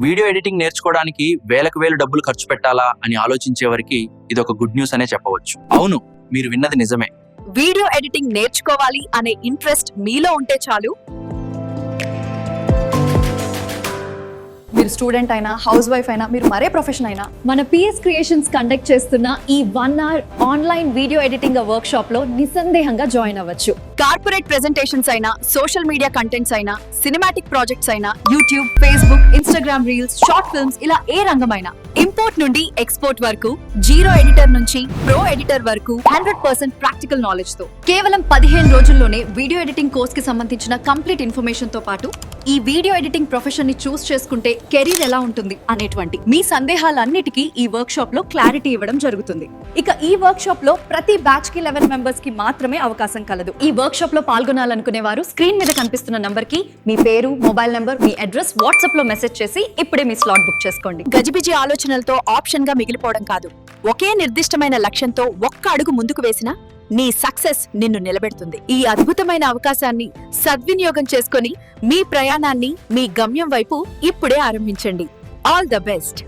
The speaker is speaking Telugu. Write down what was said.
వీడియో ఎడిటింగ్ నేర్చుకోవడానికి వేలకు వేలు డబ్బులు ఖర్చు పెట్టాలా అని ఆలోచించే వారికి ఇది ఒక గుడ్ న్యూస్ అనే చెప్పవచ్చు. అవును, మీరు విన్నది నిజమే. వీడియో ఎడిటింగ్ నేర్చుకోవాలి అనే ఇంట్రెస్ట్ మీలో ఉంటే చాలు. మీరు స్టూడెంట్ అయినా, హౌస్ వైఫ్ అయినా, మీరు మరే ప్రొఫెషన్ అయినా, మన పిఎస్ క్రియేషన్స్ కండక్ట్ చేస్తున్న ఈ 1 hour online video editing work shop లో నిస్సందేహంగా జాయిన్ అవ్వచ్చు. కార్పొరేట్ ప్రెజెంటేషన్స్ అయినా, సోషల్ మీడియా కంటెంట్స్ అయినా, సినిమాటిక్ ప్రాజెక్ట్స్ అయినా, YouTube, Facebook, Instagram reels, short films, ఇలా ఏ రంగమైనా, ఇంపోర్ట్ నుండి ఎక్స్పోర్ట్ వరకు, జీరో ఎడిటర్ నుంచి ప్రో ఎడిటర్ వరకు 100% ప్రాక్టికల్ నాలెడ్జ్ తో కేవలం 15 రోజుల్లోనే వీడియో ఎడిటింగ్ కోర్స్ కి సంబంధించిన కంప్లీట్ ఇన్ఫర్మేషన్ తో పాటు ఈ వీడియో ఎడిటింగ్ ప్రొఫెషన్ ని చూస్ చేసుకుంటే కెరీర్ ఎలా ఉంటుంది అనేటువంటి మీ సందేహాలన్నిటికీ ఈ వర్క్ షాప్ లో క్లారిటీ ఇవ్వడం జరుగుతుంది. ఇక ఈ వర్క్ షాప్ లో ప్రతి బ్యాచ్ కి 11 మెంబర్స్ కి మాత్రమే అవకాశం కలదు. ఈ వర్క్ షాప్ లో పాల్గొనాలనుకునే వారు స్క్రీన్ మీద కనిపిస్తున్న నంబర్ కి మీ పేరు, మొబైల్ నంబర్, మీ అడ్రస్ వాట్సాప్ లో మెసేజ్ చేసి ఇప్పుడే మీ స్లాట్ బుక్ చేసుకోండి. గజిబిజి ఆలోచనలతో ఆప్షన్ గా మిగిలిపోవడం కాదు, ఒకే నిర్దిష్టమైన లక్ష్యంతో ఒక్క అడుగు ముందుకు వేసినా నీ సక్సెస్ నిన్ను నిలబెడుతుంది. ఈ అద్భుతమైన అవకాశాన్ని సద్వినియోగం చేసుకొని మీ ప్రయాణాన్ని మీ గమ్యం వైపు ఇప్పుడే ఆరంభించండి. All the best.